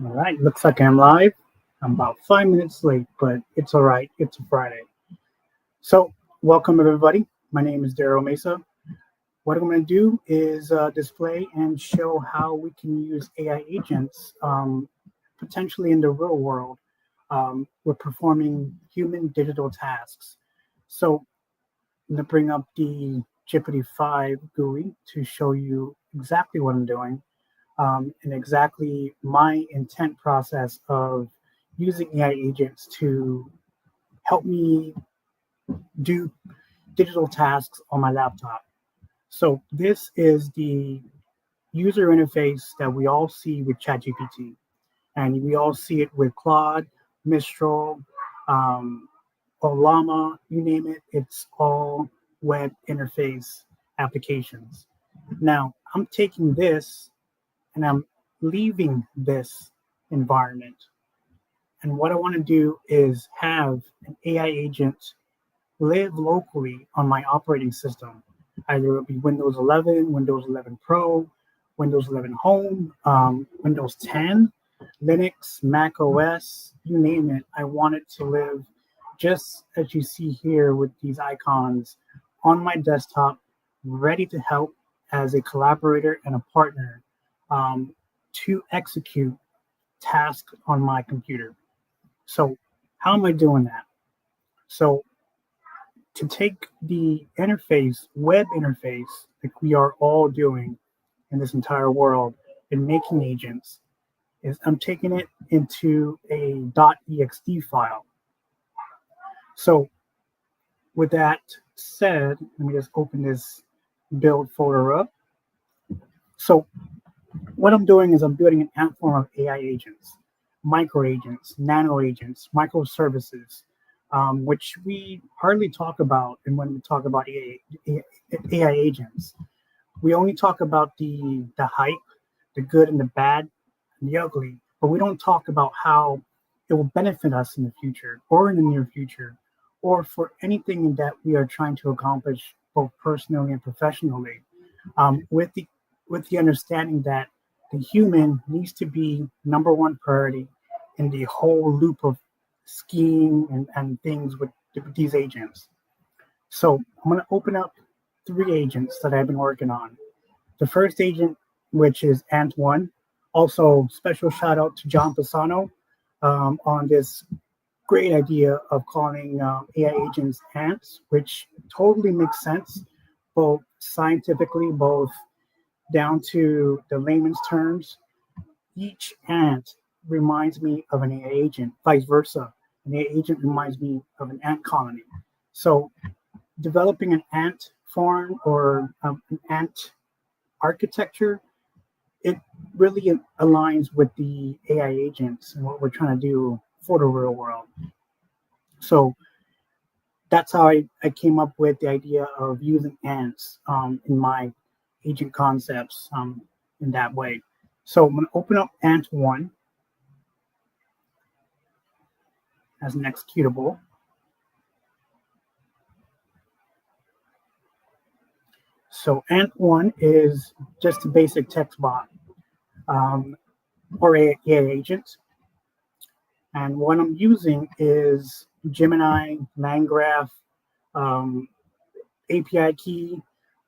All right, looks like I'm live. I'm about 5 minutes late, but it's all right. It's a Friday. So, welcome everybody. My name is Daryl Mesa. What I'm going to do is display and show how we can use AI agents potentially in the real world with performing human digital tasks. So, I'm going to bring up the Jeopardy 5 GUI to show you exactly what I'm doing and exactly my intent process of using AI agents to help me do digital tasks on my laptop. So this is the user interface that we all see with ChatGPT, and we all see it with Claude, Mistral, um, Olama, you name it. It's all web interface applications. Now I'm taking this and I'm leaving this environment. And what I want to do is have an AI agent live locally on my operating system. Either it'll be Windows 11, Windows 11 Pro, Windows 11 Home, Windows 10, Linux, Mac OS, you name it. I want it to live just as you see here with these icons on my desktop, ready to help as a collaborator and a partner um, to execute tasks on my computer. So, how am I doing that? So, to take the interface, web interface, like we are all doing in this entire world, and making agents, is I'm taking it into a .exe file. So, with that said, let me just open this build folder up. So, what I'm doing is I'm building an app form of AI agents, micro agents, nano agents, microservices, which we hardly talk about. And when we talk about AI agents, we only talk about the hype, the good and the bad, and the ugly, but we don't talk about how it will benefit us in the future or in the near future, or for anything that we are trying to accomplish both personally and professionally, with the understanding that the human needs to be number one priority in the whole loop of skiing and things with these agents. So I'm going to open up three agents that I've been working on. The first agent, which is Ant1, also special shout out to John Pisano on this great idea of calling AI agents ants, which totally makes sense, both scientifically, both down to the layman's terms. Each ant reminds me of an AI agent, vice versa. An AI agent reminds me of an ant colony. So developing an ant farm or an ant architecture, it really aligns with the AI agents and what we're trying to do for the real world. So that's how I came up with the idea of using ants in my agent concepts in that way. So I'm going to open up Ant1 as an executable. So Ant1 is just a basic text bot um, or AI agent. And what I'm using is Gemini, LangGraph, um, API key,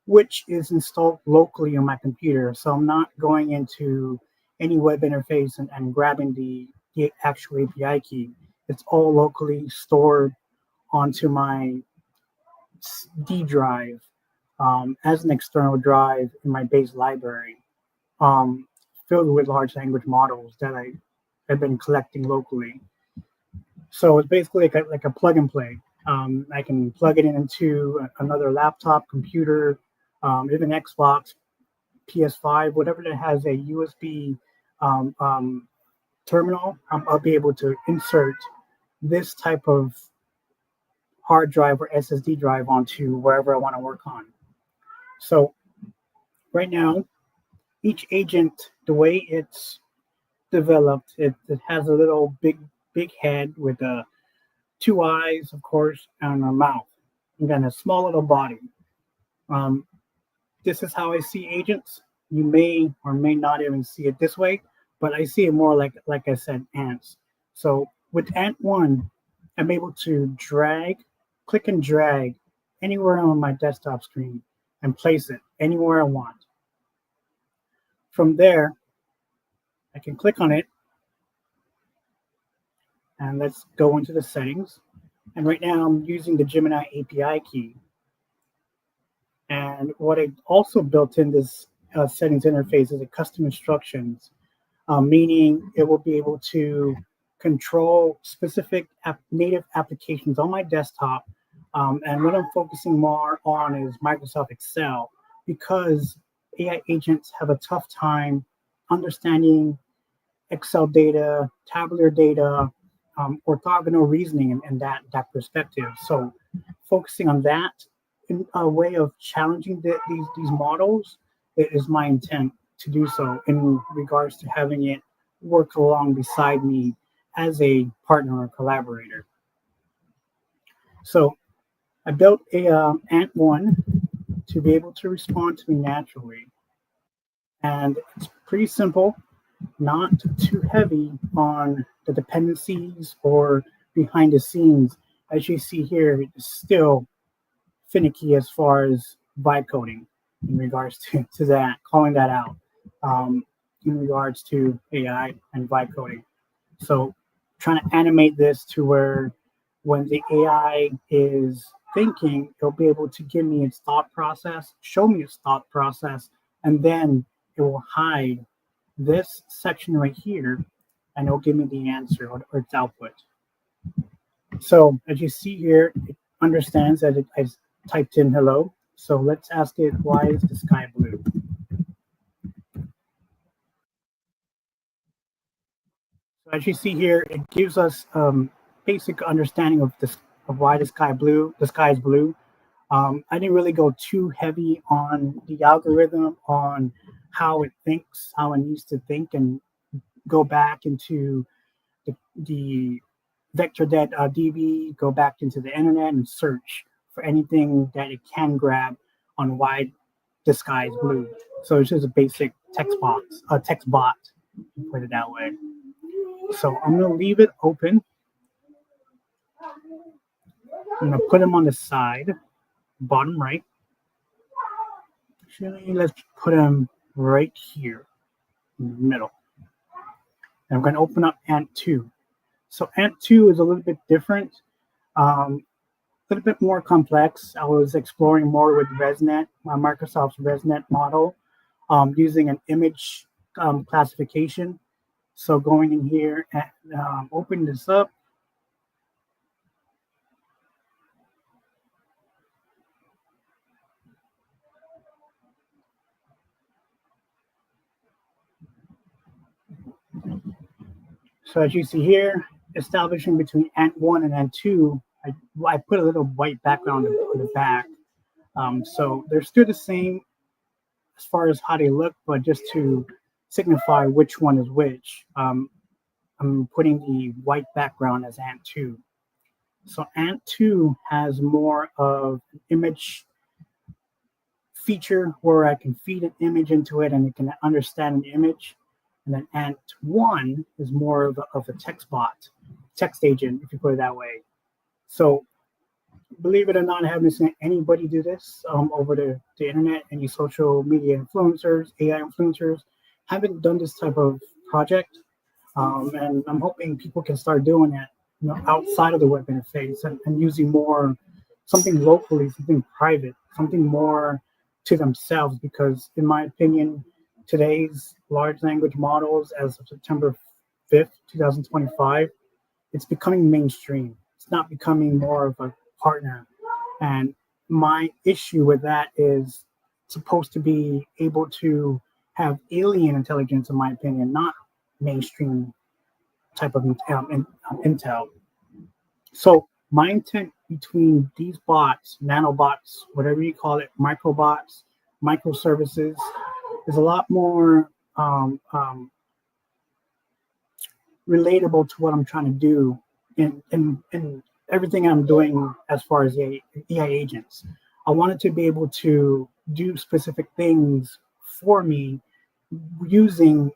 which is installed locally on my computer. So I'm not going into any web interface and grabbing the actual API key. It's all locally stored onto my D drive as an external drive in my base library, um, filled with large language models that I have been collecting locally. So it's basically like a plug and play. I can plug it into another laptop, computer, even Xbox, PS5, whatever that has a USB um, um, terminal. I'll be able to insert this type of hard drive or SSD drive onto wherever I want to work on. So right now, each agent, the way it's developed, it has a little big head with two eyes, of course, and a mouth, and then a small little body. This is how I see agents. You may or may not even see it this way, but I see it more like I said, ants. So with Ant One, I'm able to click and drag anywhere on my desktop screen and place it anywhere I want. From there, I can click on it and let's go into the settings. And right now I'm using the Gemini API key. And what I also built in this settings interface is a custom instructions, meaning it will be able to control specific native applications on my desktop. And what I'm focusing more on is Microsoft Excel, because AI agents have a tough time understanding Excel data, tabular data, orthogonal reasoning, and that perspective. So focusing on that in a way of challenging these models, it is my intent to do so in regards to having it work along beside me as a partner or collaborator. So I built a Ant1 to be able to respond to me naturally. And it's pretty simple, not too heavy on the dependencies or behind the scenes. As you see here, it's still finicky as far as vibe coding in regards to that, calling that out in regards to AI and vibe coding. So trying to animate this to where when the AI is thinking, it'll be able to give me its thought process, show me its thought process, and then it will hide this section right here, and it'll give me the answer or its output. So as you see here, it understands that I typed in hello. So let's ask it, why is the sky blue? So as you see here, it gives us basic understanding of this of why the sky blue. The sky is blue. I didn't really go too heavy on the algorithm, on how it thinks, how it needs to think, and go back into the vector.db, go back into the internet and search for anything that it can grab on why the sky is blue. So it's just a basic text box, a text bot, put it that way. So I'm gonna leave it open. I'm gonna put them on the side, bottom right. Actually, let's put them right here in the middle. And I'm gonna open up Ant2. So Ant2 is a little bit different, a little bit more complex. I was exploring more with ResNet, Microsoft's ResNet model, using an image classification. So going in here and opening this up. So as you see here, establishing between Ant1 and Ant2, I put a little white background on the back. So they're still the same as far as how they look, but just to signify which one is which, I'm putting the white background as Ant2. So Ant2 has more of an image feature where I can feed an image into it and it can understand an image. And then Ant1 is more of a text bot, text agent, if you put it that way. So believe it or not, I haven't seen anybody do this over the internet. Any social media influencers, AI influencers haven't done this type of project. And I'm hoping people can start doing it, outside of the web interface and using more something locally, something private, something more to themselves. Because in my opinion, today's large language models, as of September 5th, 2025, it's becoming mainstream. It's not becoming more of a partner. And my issue with that is supposed to be able to have alien intelligence, in my opinion, not mainstream type of intel. So my intent between these bots, nanobots, whatever you call it, microbots, microservices, is a lot more relatable to what I'm trying to do in everything I'm doing as far as AI agents. I wanted to be able to do specific things for me using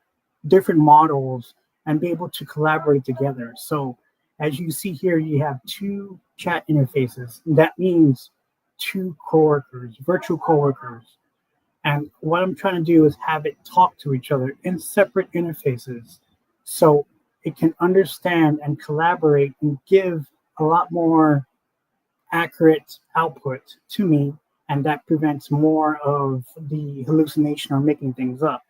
different models and be able to collaborate together. So as you see here, you have two chat interfaces. That means two coworkers, virtual coworkers. And what I'm trying to do is have it talk to each other in separate interfaces so it can understand and collaborate and give a lot more accurate output to me. And that prevents more of the hallucination or making things up.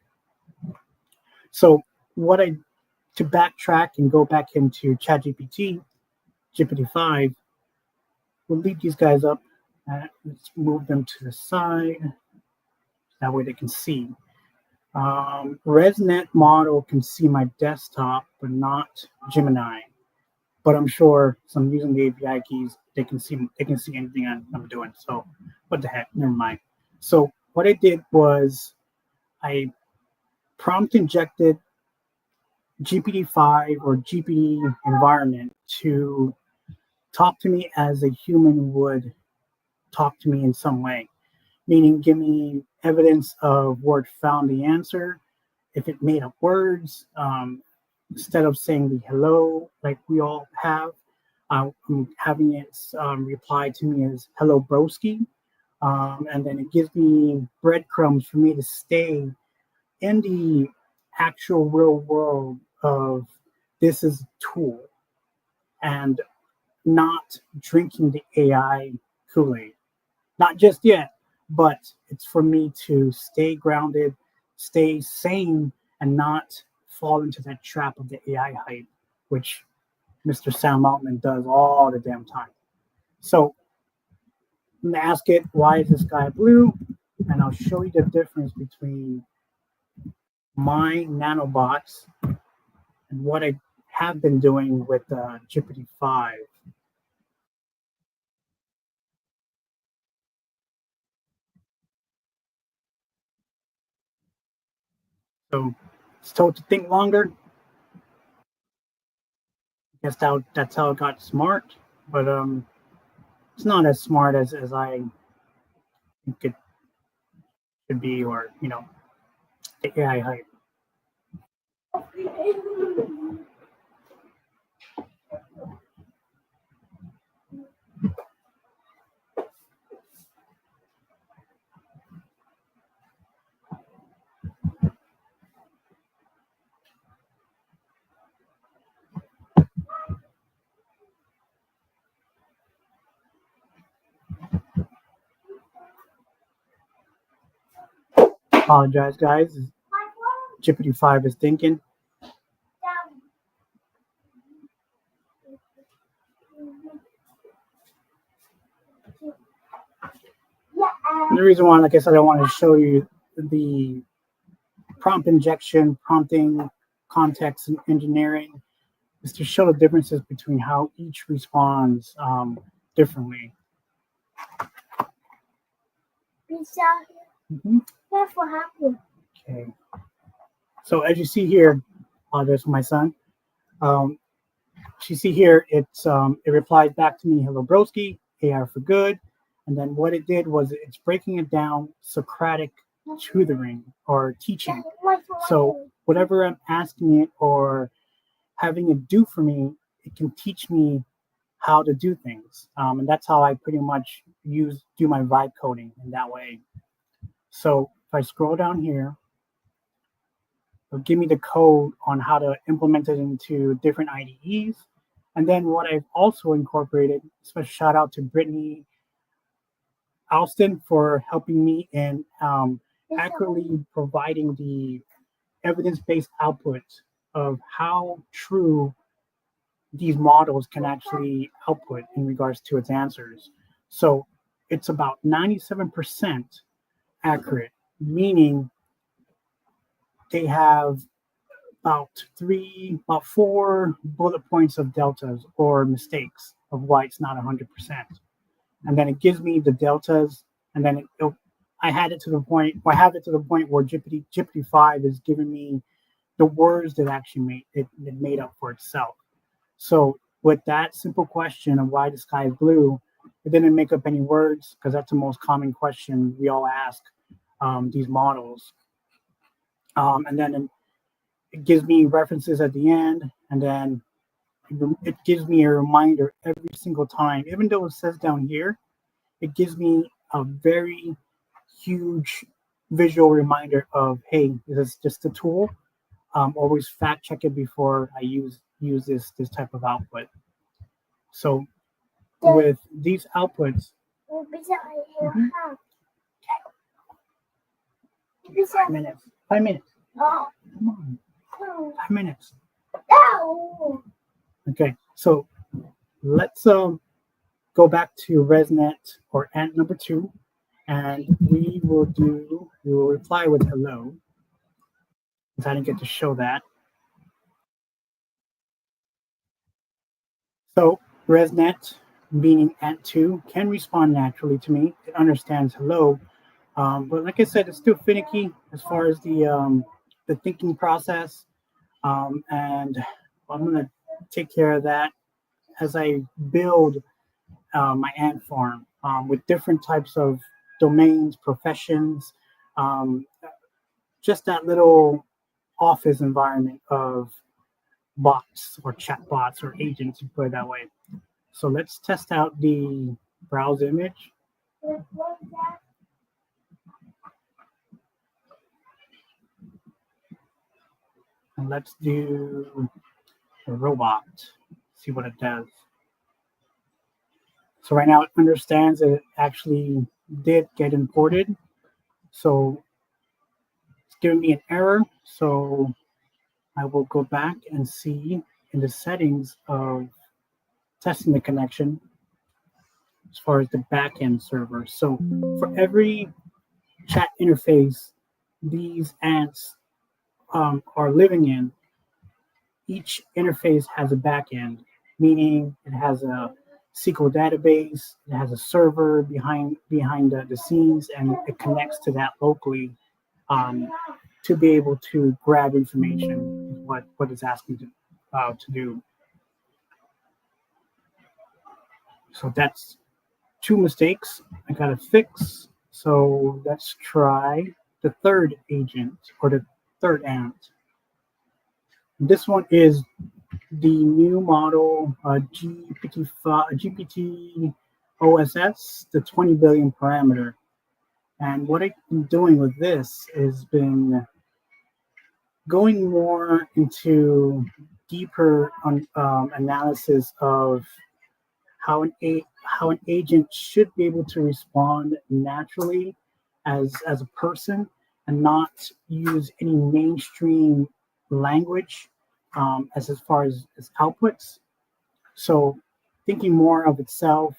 So to backtrack and go back into ChatGPT, GPT-5, we'll leave these guys up. Let's move them to the side. That way they can see. ResNet model can see my desktop, but not Gemini. But I'm sure so I'm using the API keys. They can see anything I'm doing. So what the heck? Never mind. So what I did was I prompt injected GPT-5 or GPT environment to talk to me as a human would talk to me in some way, meaning give me evidence of where it found the answer, if it made up words, instead of saying the hello like we all have, I'm having it reply to me as hello broski, and then it gives me breadcrumbs for me to stay in the actual real world of this is a tool and not drinking the AI Kool-Aid. Not just yet, but it's for me to stay grounded, stay sane, and not fall into that trap of the AI hype, which Mr. Sam Altman does all the damn time. So I'm gonna ask it, why is the sky blue? And I'll show you the difference between my nanobots and what I have been doing with GPT-5. So it's told to think longer. I guess that's how it got smart, but it's not as smart as I think it should be, or the AI hype. Apologize, guys. GPT-5 is thinking. And the reason why, like I said, I wanted to show you the prompt injection, prompting, context, and engineering is to show the differences between how each responds differently. Mm-hmm. Okay. So as you see here, there's my son. You see here, it replied back to me, hello broski, AI for good. And then what it did was it's breaking it down Socratic tutoring or teaching. So whatever I'm asking it or having it do for me, it can teach me how to do things. And that's how I pretty much do my vibe coding in that way. So if I scroll down here, it'll give me the code on how to implement it into different IDEs. And then what I've also incorporated, special shout out to Brittany Alston for helping me in accurately providing the evidence-based output of how true these models can actually output in regards to its answers. So it's about 97% accurate, meaning they have about 4 bullet points of deltas or mistakes of why it's not 100%. And then it gives me the deltas, and then I have it to the point where GPT-5 is giving me the words that actually made up for itself. So with that simple question of why the sky is blue, it didn't make up any words because that's the most common question we all ask these models. And then it gives me references at the end, and then it gives me a reminder every single time. Even though it says down here, it gives me a very huge visual reminder of, hey, this is just a tool. Always fact check it before I use this type of output. So with these outputs, mhm, 5 minutes. 5 minutes. Come on. 5 minutes. Okay, so let's go back to ResNet or ant number 2, and we will reply with hello. I didn't get to show that. So ResNet, meaning ant2, can respond naturally to me. It understands hello, but like I said, it's still finicky as far as the thinking process, and I'm gonna take care of that as I build my ant farm with different types of domains, professions, um, just that little office environment of bots or chat bots or agents, you put it that way. So let's test out the browse image. And let's do a robot, see what it does. So right now it understands that it actually did get imported. So it's giving me an error. So I will go back and see in the settings of testing the connection as far as the backend server. So for every chat interface these ants are living in, each interface has a backend, meaning it has a SQL database, it has a server behind the scenes, and it connects to that locally to be able to grab information, what it's asking to do. So that's 2 mistakes I gotta fix. So let's try the third agent or the third ant. This one is the new model GPT OSS, the 20 billion parameter. And what I've been doing with this is been going more into deeper analysis of how an agent should be able to respond naturally as a person and not use any mainstream language as far as outputs. So thinking more of itself,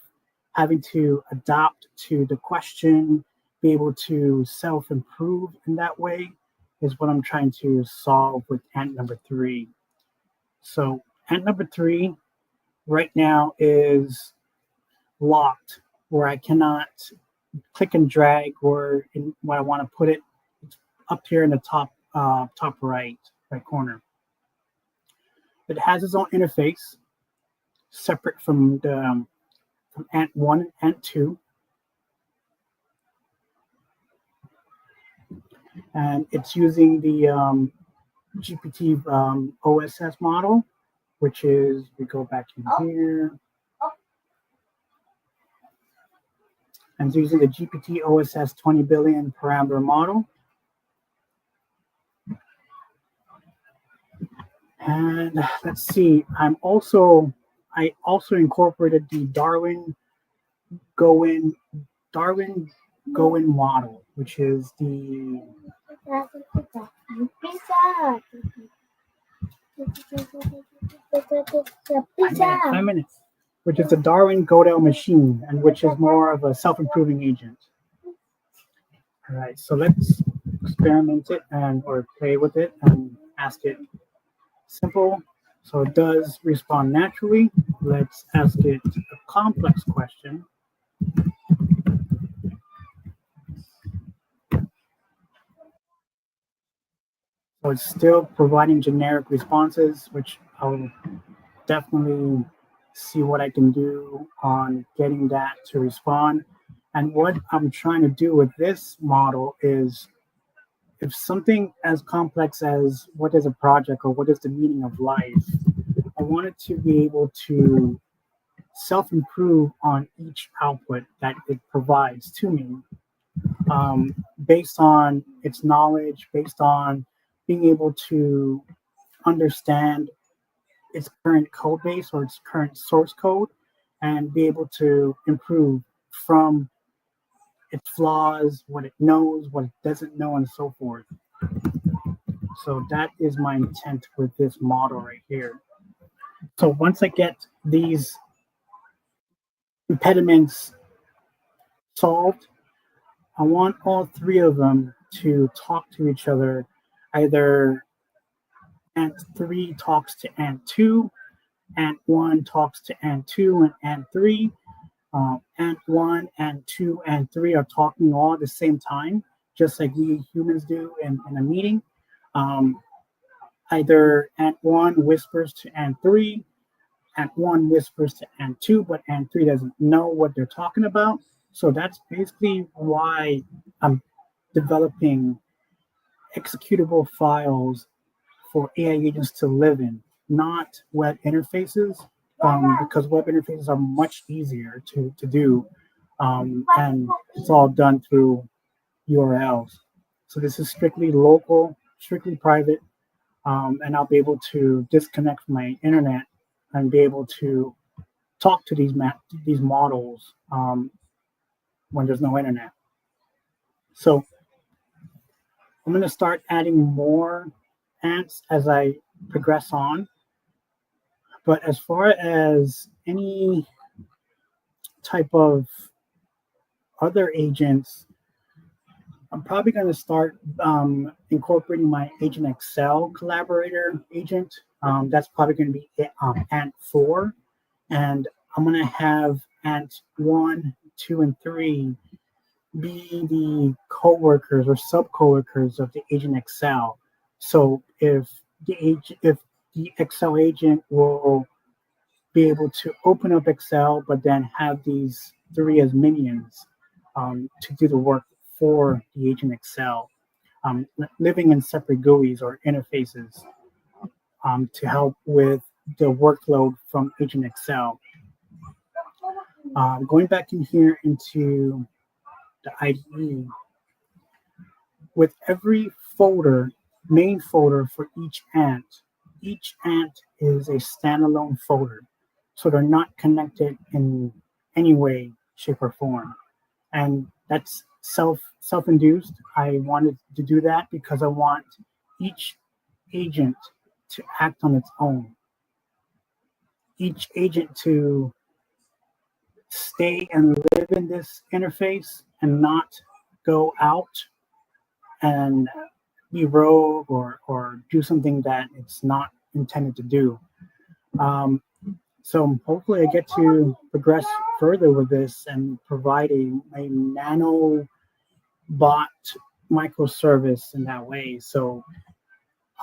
having to adapt to the question, be able to self-improve in that way is what I'm trying to solve with ant number 3. So ant number 3 right now is locked where I cannot click and drag or in where I want to put it. It's up here in the top right corner. It has its own interface separate from the from ant 1 and ant 2. And it's using the GPT OSS model, which is, we go back in here, and it's using the GPT OSS 20 billion parameter model. And let's see, I also incorporated the Darwin Go-in model, which is the 5 minutes, which is the Darwin Godel machine, and which is more of a self-improving agent. All right, so let's experiment it or play with it and ask it simple. So it does respond naturally. Let's ask it a complex question. So it's still providing generic responses, which I'll definitely see what I can do on getting that to respond. And what I'm trying to do with this model is if something as complex as what is a project or what is the meaning of life, I wanted to be able to self improve on each output that it provides to me, based on its knowledge, based on being able to understand its current code base or its current source code and be able to improve from its flaws, what it knows, what it doesn't know, and so forth. So that is my intent with this model right here. So once I get these impediments solved, I want all three of them to talk to each other. Either Ant3 talks to Ant2, Ant1 talks to Ant2 and Ant3. Ant1, Ant2, Ant3 are talking all at the same time, just like we humans do in a meeting. Either Ant1 whispers to Ant3, Ant1 whispers to Ant2, but Ant3 doesn't know what they're talking about. So that's basically why I'm developing executable files for AI agents to live in, not web interfaces, because web interfaces are much easier to do, and it's all done through URLs. So this is strictly local, strictly private, and I'll be able to disconnect from my internet and be able to talk to these models when there's no internet. So I'm going to start adding more ants as I progress on. But as far as any type of other agents, I'm probably going to start incorporating my Agent Excel collaborator agent. That's probably going to be Ant4. And I'm going to have Ant1, 2, and 3 be the coworkers or sub-coworkers of the Agent Excel. So if the Excel agent will be able to open up Excel, but then have these three as minions to do the work for the Agent Excel, living in separate GUIs or interfaces to help with the workload from Agent Excel. Going back in here into the IDE, with every folder, main folder for each ant is a standalone folder. So they're not connected in any way, shape, or form. And that's self-induced. I wanted to do that because I want each agent to act on its own. Each agent to stay and live in this interface and not go out and be rogue or do something that it's not intended to do. So hopefully I get to progress further with this and provide a nano bot microservice in that way. So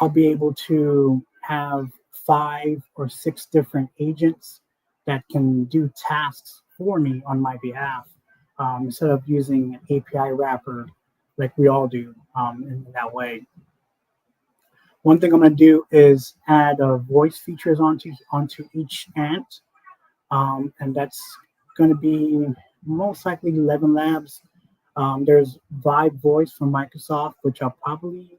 I'll be able to have 5 or 6 different agents that can do tasks for me on my behalf, instead of using an API wrapper like we all do in that way. One thing I'm going to do is add voice features onto each ant, and that's going to be most likely ElevenLabs. There's Vibe Voice from Microsoft, which I'll probably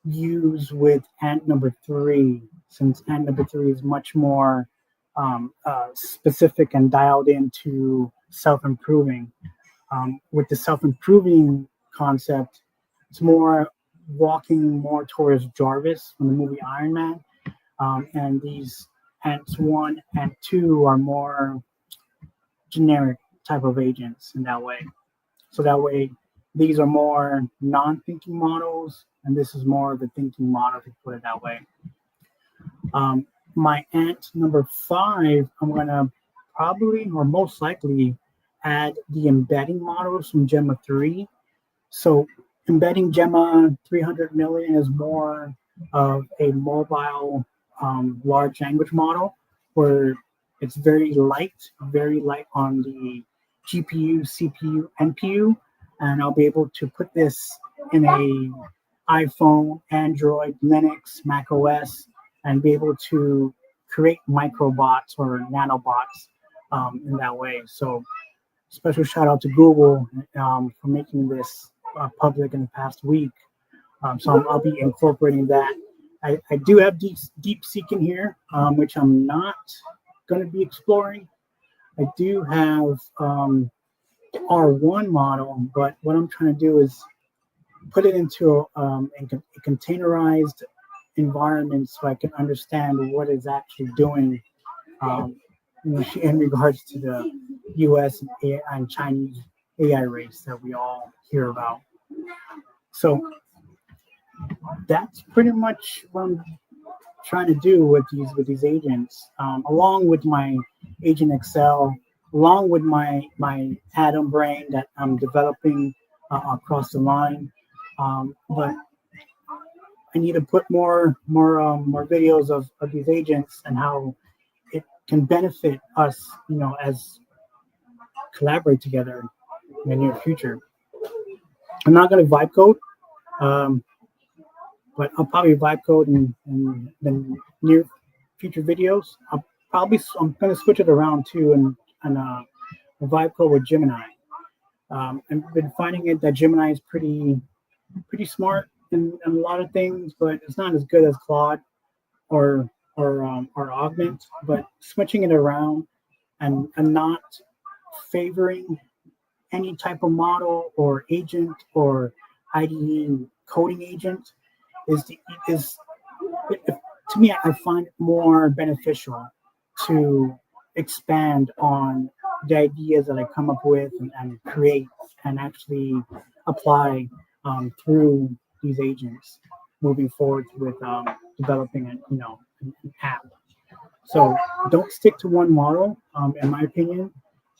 use with ant number 3, since ant number 3 is much more specific and dialed into self-improving. With the self-improving concept, it's more walking more towards Jarvis from the movie Iron Man, and these Ants 1 and 2 are more generic type of agents in that way. So that way, these are more non-thinking models, and this is more of a thinking model, if you put it that way. My ant number 5, I'm going to probably or most likely add the embedding models from Gemma 3. So embedding Gemma 300 million is more of a mobile large language model where it's very light on the GPU, CPU, NPU, and I'll be able to put this in a iPhone, Android, Linux, Mac OS, and be able to create microbots or nanobots in that way. So special shout out to Google for making this public in the past week. So I'll be incorporating that. I do have DeepSeek in here, which I'm not going to be exploring. I do have R1 model, but what I'm trying to do is put it into a containerized environment so I can understand what it's actually doing in regards to the U.S. and Chinese AI race that we all hear about. So that's pretty much what I'm trying to do with these agents, along with my Agent Excel, along with my Atom Brain that I'm developing across the line. But I need to put more videos of these agents and how it can benefit us, as collaborate together in the near future. I'm not going to vibe code, but I'll probably vibe code in the near future videos. I'm going to switch it around too and vibe code with Gemini. I've been finding it that Gemini is pretty smart in a lot of things, but it's not as good as Claude or Augment. But switching it around and not favoring any type of model or agent or IDE coding agent to me, I find it more beneficial to expand on the ideas that I come up with and create and actually apply through these agents moving forward with developing an app. So don't stick to one model, in my opinion.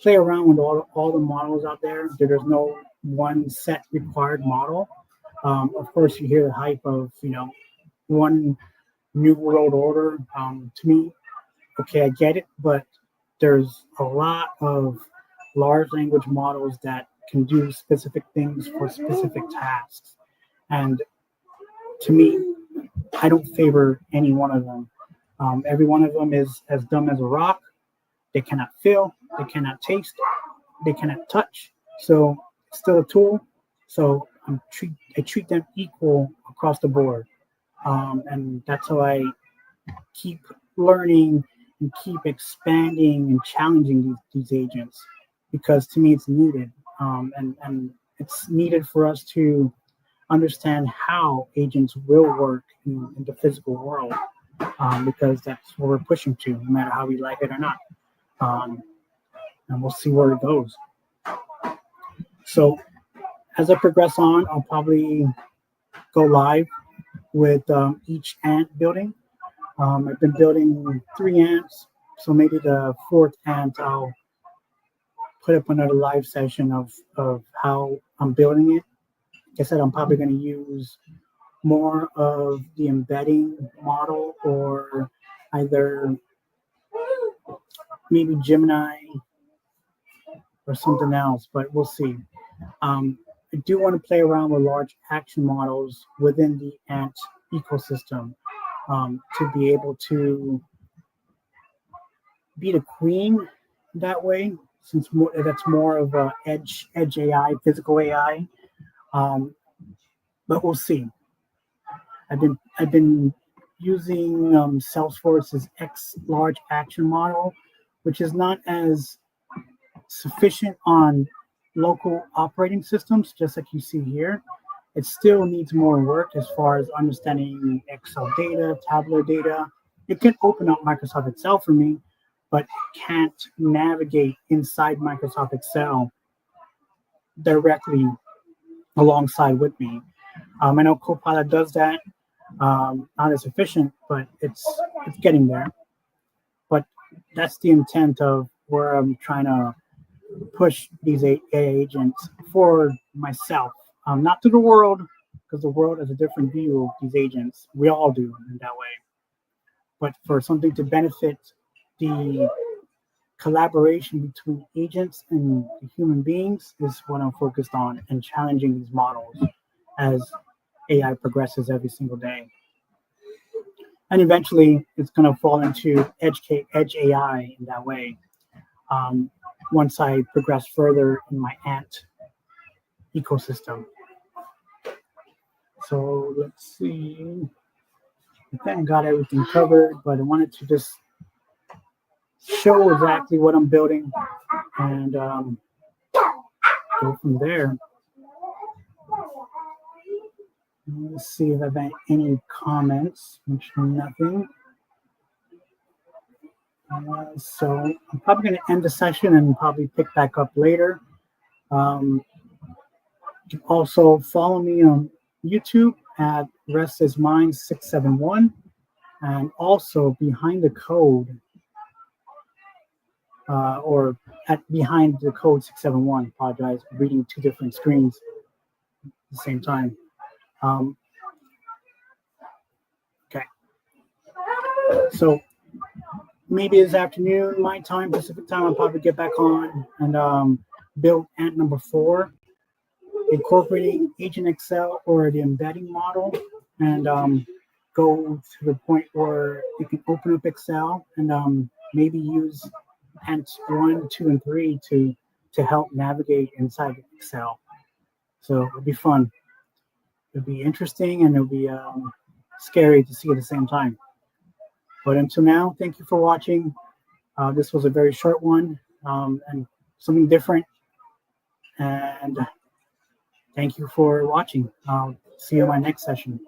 Play around with all the models out there. There's no one set required model. Of course, you hear the hype of one new world order. To me, okay, I get it, but there's a lot of large language models that can do specific things for specific tasks. And to me, I don't favor any one of them. Every one of them is as dumb as a rock. They cannot feel, they cannot taste, they cannot touch. So it's still a tool. So I treat them equal across the board. And that's how I keep learning and keep expanding and challenging these agents, because to me it's needed. And it's needed for us to understand how agents will work in the physical world, because that's what we're pushing to, no matter how we like it or not. And we'll see where it goes. So as I progress on, I'll probably go live with each ant building. I've been building 3 ants, so maybe the 4th ant I'll put up another live session of how I'm building it. Like I said, I'm probably going to use more of the embedding model, or either maybe Gemini or something else, but we'll see. I do want to play around with large action models within the ant ecosystem, to be able to be the queen that way, since that's more of a edge AI, physical AI. But we'll see. I've been using Salesforce's X large action model, which is not as sufficient on local operating systems, just like you see here. It still needs more work as far as understanding Excel data, Tableau data. It can open up Microsoft Excel for me, but it can't navigate inside Microsoft Excel directly alongside with me. I know Copilot does that. Not as efficient, but it's getting there. But that's the intent of where I'm trying to push these AI agents for myself, not to the world, because the world has a different view of these agents. We all do in that way. But for something to benefit the collaboration between agents and human beings is what I'm focused on, and challenging these models as AI progresses every single day. And eventually, it's going to fall into edge AI in that way. Once I progress further in my ant ecosystem. So let's see. I think I got everything covered, but I wanted to just show exactly what I'm building and go from there. Let's see if I've had any comments, which nothing. So I'm probably going to end the session and probably pick back up later. You can also follow me on YouTube at Rest is Mine 671 and also Behind the Code or at Behind the Code 671. Apologize, reading two different screens at the same time. Okay. So maybe this afternoon, my time, Pacific time, I'll probably get back on and build ant number 4, incorporating Agent Excel or the embedding model, and go to the point where you can open up Excel and maybe use ants 1, 2, and 3 to help navigate inside Excel. So it'll be fun. It'll be interesting and it'll be scary to see at the same time. But until now, thank you for watching. This was a very short one and something different. And thank you for watching. I'll see you in my next session.